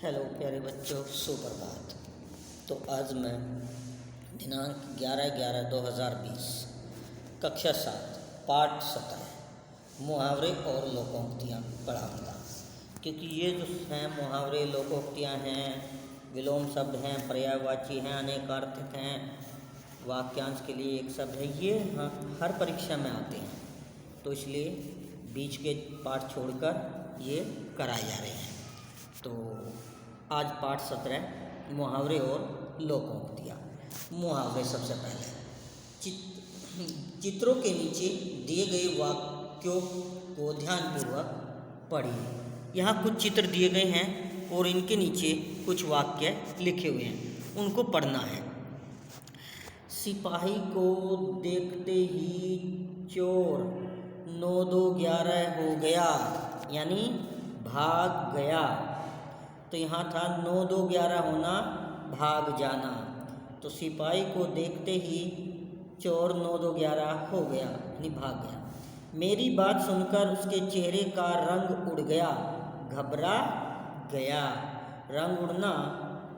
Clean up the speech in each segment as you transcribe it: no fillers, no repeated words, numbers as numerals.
Hello प्यारे बच्चों, सुप्रभात। तो आज मैं दिनांक 11/11/2020 कक्षा 7 पाठ 17 मुहावरे और लोकोक्तियाँ पढ़ाऊँगा। क्योंकि ये जो हैं मुहावरे लोकोक्तियाँ हैं, विलोम शब्द हैं, पर्यायवाची हैं, अनेकार्थक हैं, वाक्यांश के लिए एक शब्द है, ये हर परीक्षा में आते हैं। तो इसलिए बीच के पाठ छोड़कर ये कराए जा रहे हैं। तो आज पाठ 17 मुहावरे और लोकोक्तियाँ। मुहावरे सबसे पहले चित्रों के नीचे दिए गए वाक्यों को ध्यानपूर्वक पढ़िए। यहाँ कुछ चित्र दिए गए हैं और इनके नीचे कुछ वाक्य लिखे हुए हैं, उनको पढ़ना है। सिपाही को देखते ही चोर 9-2-11 हो गया, यानी भाग गया। तो यहाँ था 9-2-11 होना, भाग जाना। तो सिपाही को देखते ही चोर 9-2-11 हो गया, यानी भाग गया। मेरी बात सुनकर उसके चेहरे का रंग उड़ गया, घबरा गया। रंग उड़ना,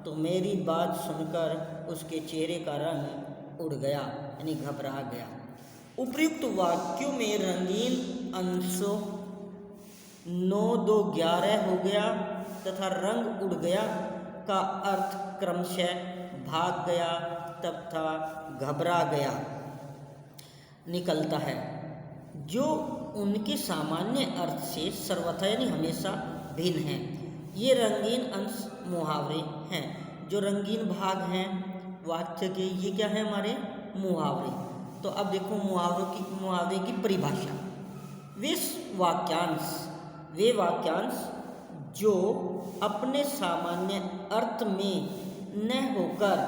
तो मेरी बात सुनकर उसके चेहरे का रंग उड़ गया, यानी घबरा गया। उपर्युक्त वाक्यों में रंगीन अंशों 9-2-11 हो गया तथा रंग उड़ गया का अर्थ क्रमशः भाग गया तथा घबरा गया निकलता है, जो उनके सामान्य अर्थ से सर्वथा यानी हमेशा भिन्न है। ये रंगीन अंश मुहावरे हैं। जो रंगीन भाग हैं वाक्य के, ये क्या है हमारे मुहावरे। तो अब देखो मुहावरे की परिभाषा। वे वाक्यांश जो अपने सामान्य अर्थ में न होकर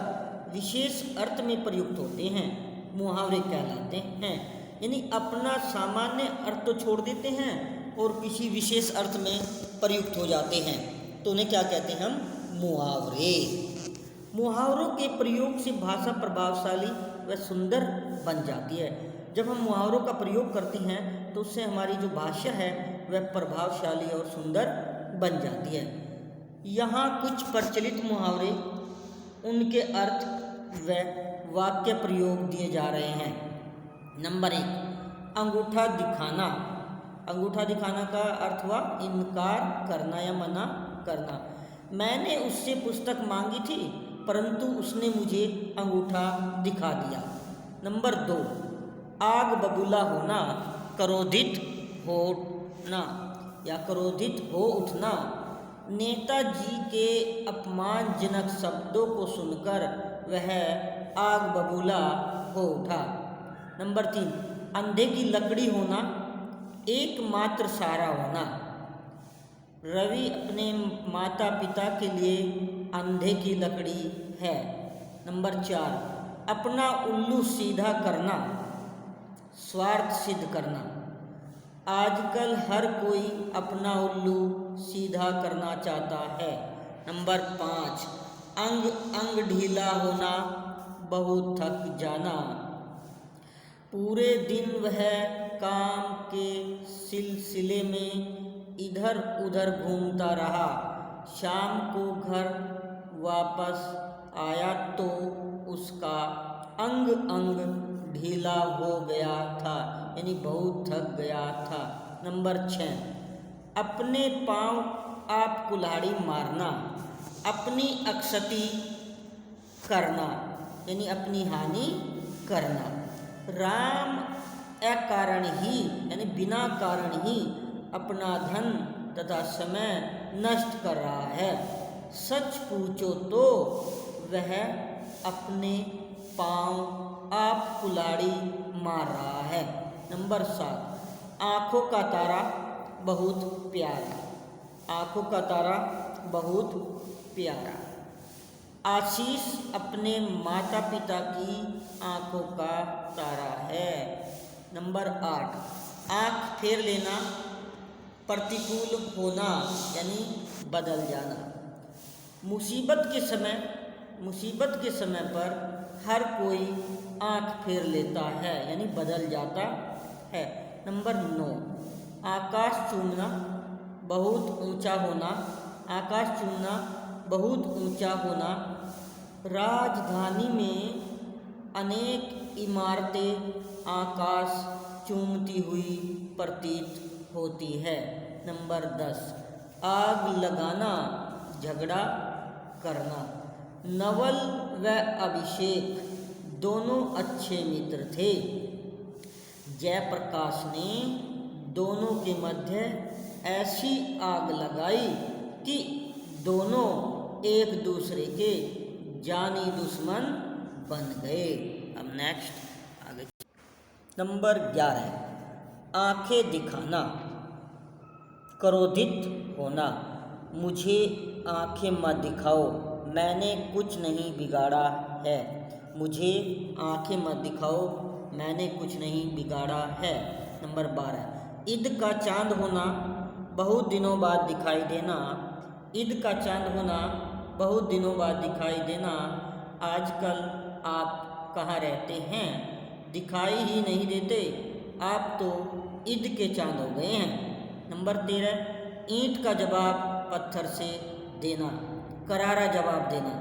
विशेष अर्थ में प्रयुक्त होते हैं, मुहावरे कहलाते हैं। यानी अपना सामान्य अर्थ तो छोड़ देते हैं और किसी विशेष अर्थ में प्रयुक्त हो जाते हैं, तो उन्हें क्या कहते हैं हम? मुहावरे। मुहावरों के प्रयोग से भाषा प्रभावशाली व सुंदर बन जाती है। जब हम मुहावरों का प्रयोग करते हैं तो उससे हमारी जो भाषा है वह प्रभावशाली और सुंदर बन जाती है। यहाँ कुछ प्रचलित मुहावरे, उनके अर्थ व वाक्य प्रयोग दिए जा रहे हैं। नंबर 1, अंगूठा दिखाना। अंगूठा दिखाना का अर्थ हुआ इनकार करना या मना करना। मैंने उससे पुस्तक मांगी थी परंतु उसने मुझे अंगूठा दिखा दिया। नंबर 2, आग बबूला होना, क्रोधित होना या क्रोधित हो उठना। नेताजी के अपमानजनक शब्दों को सुनकर वह आग बबूला हो उठा। नंबर 3, अंधे की लकड़ी होना, एकमात्र सहारा होना। रवि अपने माता पिता के लिए अंधे की लकड़ी है। नंबर 4, अपना उल्लू सीधा करना, स्वार्थ सिद्ध करना। आजकल हर कोई अपना उल्लू सीधा करना चाहता है। नंबर 5, अंग अंग ढीला होना, बहुत थक जाना। पूरे दिन वह काम के सिलसिले में इधर उधर घूमता रहा। शाम को घर वापस आया तो उसका अंग अंग ढीला हो गया था, यानी बहुत थक गया था। नंबर 6, अपने पाँव आप कुल्हाड़ी मारना, अपनी अक्षति करना, यानी अपनी हानि करना। राम अकारण ही यानी बिना कारण ही अपना धन तथा समय नष्ट कर रहा है। सच पूछो तो वह अपने पाँव आप कुल्हाड़ी मार रहा है। नंबर 7, आँखों का तारा बहुत प्यारा। आँखों का तारा बहुत प्यारा। आशीष अपने माता पिता की आँखों का तारा है। नंबर 8, आँख फेर लेना, प्रतिकूल होना यानी बदल जाना। मुसीबत के समय पर हर कोई आँख फेर लेता है, यानी बदल जाता है। नंबर 9, आकाश चूमना, बहुत ऊंचा होना। आकाश चूमना बहुत ऊंचा होना, राजधानी में अनेक इमारतें आकाश चूमती हुई प्रतीत होती है। नंबर 10, आग लगाना, झगड़ा करना। नवल व अभिषेक दोनों अच्छे मित्र थे। जयप्रकाश ने दोनों के मध्य ऐसी आग लगाई कि दोनों एक दूसरे के जानी दुश्मन बन गए। अब नेक्स्ट आगे। नंबर 11, आंखें दिखाना, क्रोधित होना। मुझे आंखें मत दिखाओ, मैंने कुछ नहीं बिगाड़ा है। मुझे आंखें मत दिखाओ, मैंने कुछ नहीं बिगाड़ा है। नंबर 12, ईद का चांद होना, बहुत दिनों बाद दिखाई देना। ईद का चांद होना, बहुत दिनों बाद दिखाई देना। आजकल आप कहाँ रहते हैं, दिखाई ही नहीं देते, आप तो ईद के चांद हो गए हैं। नंबर 13, ईंट का जवाब पत्थर से देना, करारा जवाब देना।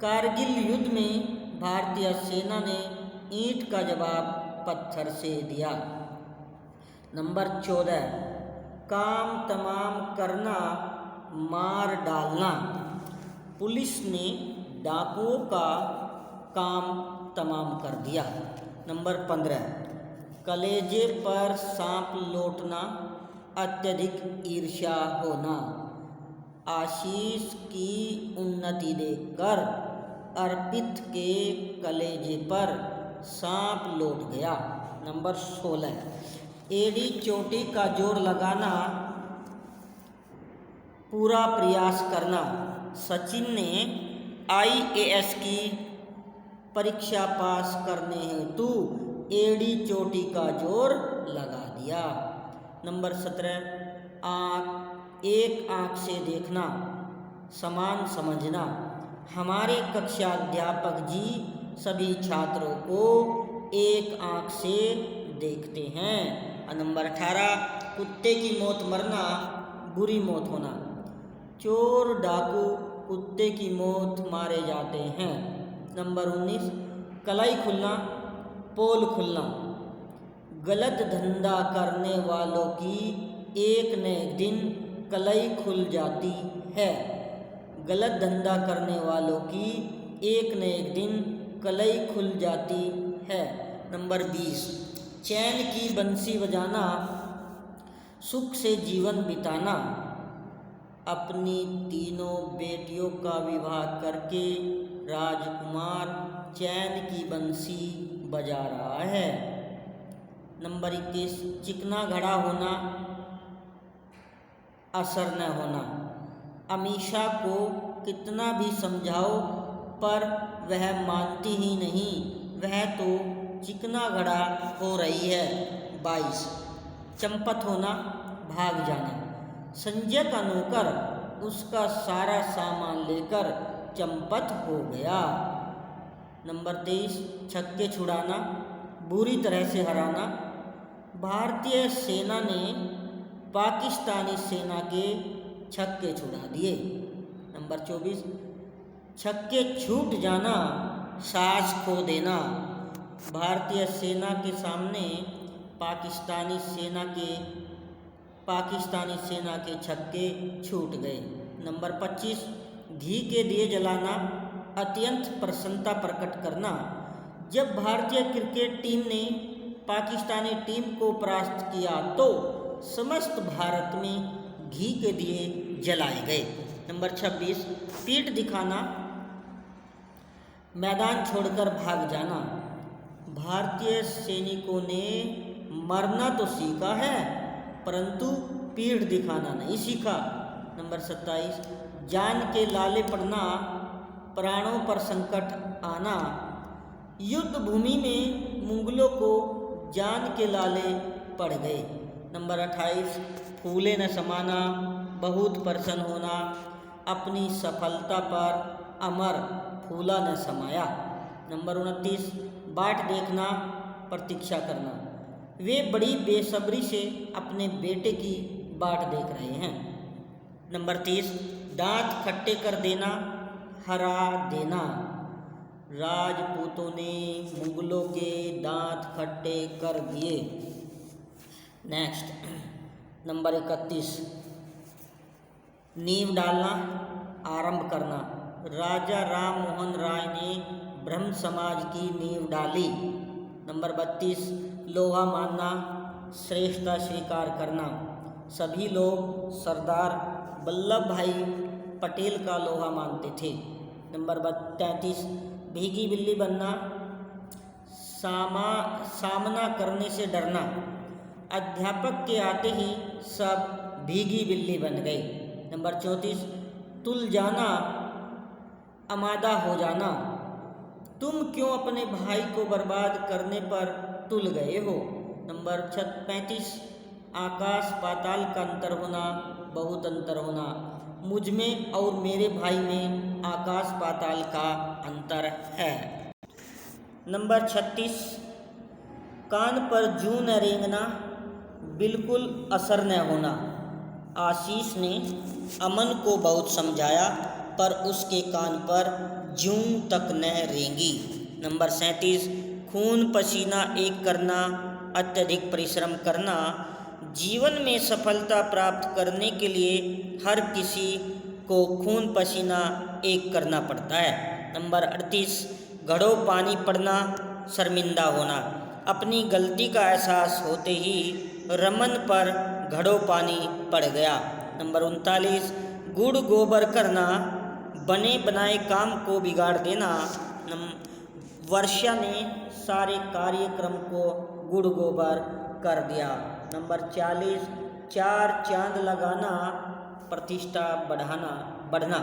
कारगिल युद्ध में भारतीय सेना ने ईंट का जवाब पत्थर से दिया। नंबर 14, काम तमाम करना, मार डालना। पुलिस ने डाकुओं का काम तमाम कर दिया। नंबर 15, कलेजे पर सांप लौटना, अत्यधिक ईर्ष्या होना। आशीष की उन्नति देखकर अर्पित के कलेजे पर सांप लौट गया। नंबर 16, एड़ी चोटी का जोर लगाना, पूरा प्रयास करना। सचिन ने IAS की परीक्षा पास करने हेतु एड़ी चोटी का जोर लगा दिया। नंबर 17, एक आँख से देखना, समान समझना। हमारे कक्षा अध्यापक जी सभी छात्रों को एक आँख से देखते हैं। नंबर 18, कुत्ते की मौत मरना, बुरी मौत होना। चोर डाकू कुत्ते की मौत मारे जाते हैं। नंबर 19, कलाई खुलना, पोल खुलना। गलत धंधा करने वालों की एक न एक दिन कलाई खुल जाती है। गलत धंधा करने वालों की एक न एक दिन कलाई खुल जाती है। नंबर 20, चैन की बंसी बजाना, सुख से जीवन बिताना। अपनी तीनों बेटियों का विवाह करके राजकुमार चैन की बंसी बजा रहा है। नंबर 21, चिकना घड़ा होना, असर न होना। अमीषा को कितना भी समझाओ पर वह मानती ही नहीं, वह तो चिकना घड़ा हो रही है। 22, चंपत होना, भाग जाना। संजय का नौकर उसका सारा सामान लेकर चंपत हो गया। नंबर 23, छक्के छुड़ाना, बुरी तरह से हराना। भारतीय सेना ने पाकिस्तानी सेना के छक्के छुड़ा दिए। नंबर 24, छक्के छूट जाना, साहस खो देना। भारतीय सेना के सामने पाकिस्तानी सेना के छक्के छूट गए। नंबर 25, घी के दिए जलाना, अत्यंत प्रसन्नता प्रकट करना। जब भारतीय क्रिकेट टीम ने पाकिस्तानी टीम को परास्त किया तो समस्त भारत में घी के दिए जलाए गए। नंबर 26, पीठ दिखाना, मैदान छोड़कर भाग जाना। भारतीय सैनिकों ने मरना तो सीखा है परंतु पीठ दिखाना नहीं सीखा। नंबर 27, जान के लाले पड़ना, प्राणों पर संकट आना। युद्ध भूमि में मुगलों को जान के लाले पड़ गए। नंबर 28, फूले न समाना, बहुत प्रसन्न होना। अपनी सफलता पर अमर फूला न समाया। नंबर 29, बाट देखना, प्रतीक्षा करना। वे बड़ी बेसब्री से अपने बेटे की बाट देख रहे हैं। नंबर 30 दांत खट्टे कर देना, हरा देना। राजपूतों ने मुगलों के दांत खट्टे कर दिए। नेक्स्ट नंबर 31 नींव डालना, आरंभ करना। राजा राम मोहन राय ने ब्रह्म समाज की नींव डाली। नंबर 32 लोहा मानना, श्रेष्ठता स्वीकार करना। सभी लोग सरदार वल्लभ भाई पटेल का लोहा मानते थे। नंबर 33 भीगी बिल्ली बनना, सामना करने से डरना। अध्यापक के आते ही सब भीगी बिल्ली बन गए। नंबर 34 तुल जाना, आमादा हो जाना। तुम क्यों अपने भाई को बर्बाद करने पर तुल गए हो। नंबर 35 आकाश पाताल का अंतर होना, बहुत अंतर होना। मुझ में और मेरे भाई में आकाश पाताल का अंतर है। नंबर 36 कान पर जूं न रेंगना, बिल्कुल असर न होना। आशीष ने अमन को बहुत समझाया पर उसके कान पर जूं तक न रेंगी। नंबर 37 खून पसीना एक करना, अत्यधिक परिश्रम करना। जीवन में सफलता प्राप्त करने के लिए हर किसी को खून पसीना एक करना पड़ता है। नंबर 38 घड़ों पानी पड़ना, शर्मिंदा होना। अपनी गलती का एहसास होते ही रमन पर घड़ों पानी पड़ गया। नंबर 39 गुड़ गोबर करना, बने बनाए काम को बिगाड़ देना। वर्षा ने सारे कार्यक्रम को गुड़ गोबर कर दिया। नंबर 40 चार चांद लगाना, प्रतिष्ठा बढ़ना।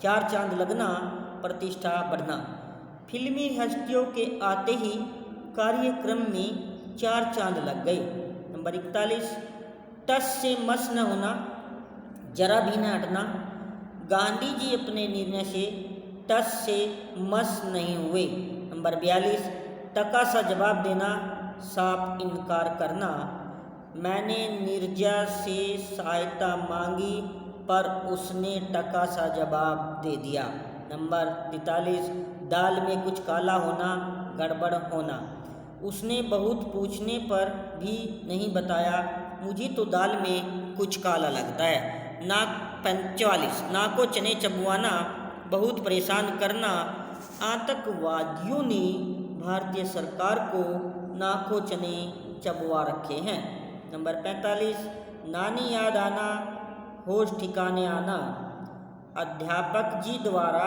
चार चांद लगना, प्रतिष्ठा बढ़ना। फिल्मी हस्तियों के आते ही कार्यक्रम में चार चांद लग गए। नंबर 41 टस से मस न होना, जरा भी न हटना। गांधी जी अपने निर्णय से टस से मस नहीं हुए। नंबर 42 टका सा जवाब देना, साफ इनकार करना। मैंने नीरजा से सहायता मांगी पर उसने टका सा जवाब दे दिया। नंबर 43 दाल में कुछ काला होना, गड़बड़ होना। उसने बहुत पूछने पर भी नहीं बताया, मुझे तो दाल में कुछ काला लगता है। 45 नाको चने चबवाना, बहुत परेशान करना। आतंकवादियों ने भारतीय सरकार को नाको चने चबवा रखे हैं। नंबर 45 नानी याद आना, होश ठिकाने आना। अध्यापक जी द्वारा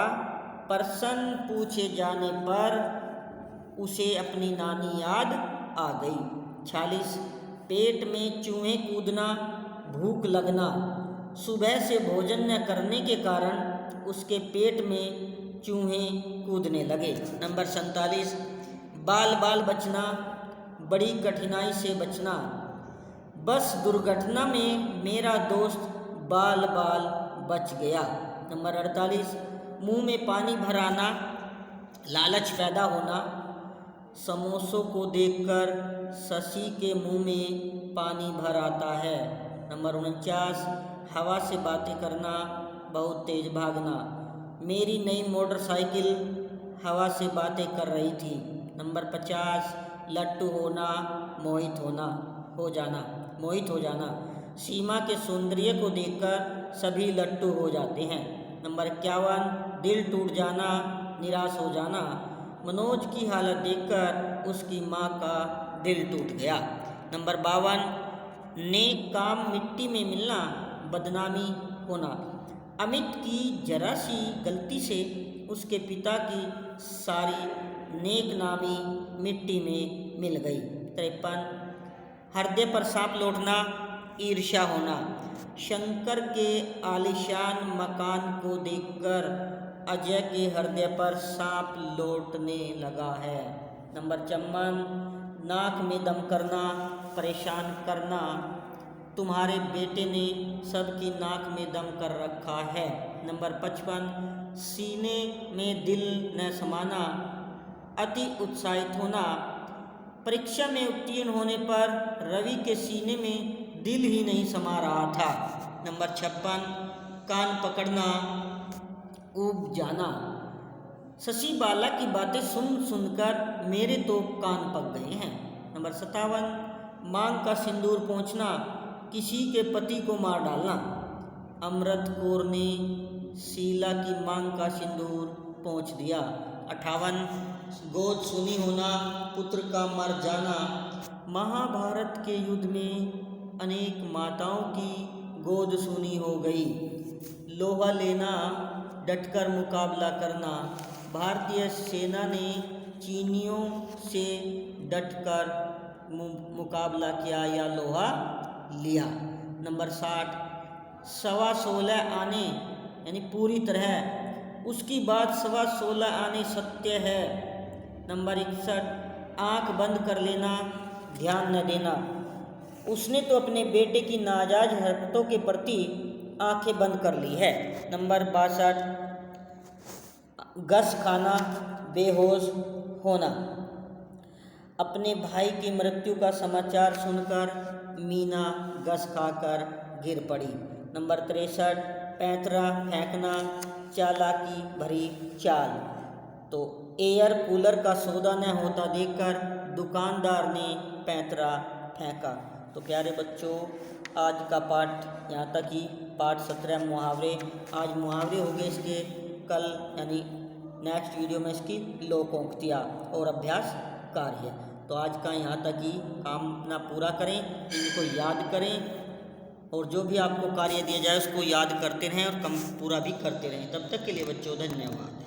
प्रश्न पूछे जाने पर उसे अपनी नानी याद आ गई। 46 पेट में चूहे कूदना, भूख लगना। सुबह से भोजन न करने के कारण उसके पेट में चूहे कूदने लगे। नंबर 47 बाल बाल बचना, बड़ी कठिनाई से बचना। बस दुर्घटना में मेरा दोस्त बाल बाल बच गया। नंबर 48 मुंह में पानी भर आना, लालच पैदा होना। समोसों को देखकर शशि के मुंह में पानी भर आता है। नंबर 49 हवा से बातें करना, बहुत तेज भागना। मेरी नई मोटरसाइकिल हवा से बातें कर रही थी। नंबर 50 लट्टू होना, मोहित हो जाना। सीमा के सौंदर्य को देखकर सभी लट्टू हो जाते हैं। नंबर 51 दिल टूट जाना, निराश हो जाना। मनोज की हालत देखकर उसकी माँ का दिल टूट गया। नंबर 52 नेक काम मिट्टी में मिलना, बदनामी होना। अमित की जरा सी गलती से उसके पिता की सारी नेक नामी मिट्टी में मिल गई। 53 हृदय पर सांप लौटना, ईर्ष्या होना। शंकर के आलीशान मकान को देखकर अजय के हृदय पर सांप लौटने लगा है। नंबर 54 नाक में दम करना, परेशान करना। तुम्हारे बेटे ने सबकी नाक में दम कर रखा है। नंबर 55 सीने में दिल न समाना, अति उत्साहित होना। परीक्षा में उत्तीर्ण होने पर रवि के सीने में दिल ही नहीं समा रहा था। नंबर 56 कान पकड़ना, ऊब जाना। शशि बाला की बातें सुन सुनकर मेरे तो कान पक गए हैं। नंबर 57, मांग का सिंदूर पोंछना, किसी के पति को मार डालना। अमृत कौर ने शीला की मांग का सिंदूर पोंछ दिया। 58, गोद सुनी होना, पुत्र का मर जाना। महाभारत के युद्ध में अनेक माताओं की गोद सुनी हो गई। लोहा लेना, डटकर मुकाबला करना। भारतीय सेना ने चीनियों से डटकर मुकाबला किया या लोहा लिया। नंबर 60, 16.25 आने यानी पूरी तरह, उसकी बात 16.25 आने सत्य है। नंबर 61, आँख बंद कर लेना, ध्यान न देना। उसने तो अपने बेटे की नाजायज हरकतों के प्रति आंखें बंद कर ली है। नंबर 62, घस खाना, बेहोश होना। अपने भाई की मृत्यु का समाचार सुनकर मीना घस खाकर गिर पड़ी। नंबर 63, पैंतरा फेंकना, चालाकी भरी चाल। तो एयर कूलर का सौदा न होता देखकर दुकानदार ने पैंतरा फेंका। तो प्यारे बच्चों, आज का पाठ यहाँ तक ही। पाठ 17 मुहावरे। आज मुहावरे हो गए इसके, कल यानी नेक्स्ट वीडियो में इसकी लोकोक्तियाँ और अभ्यास कार्य। तो आज का यहाँ तक ही, काम अपना पूरा करें, इनको याद करें और जो भी आपको कार्य दिया जाए उसको याद करते रहें और कम पूरा भी करते रहें। तब तक के लिए बच्चों धन्यवाद।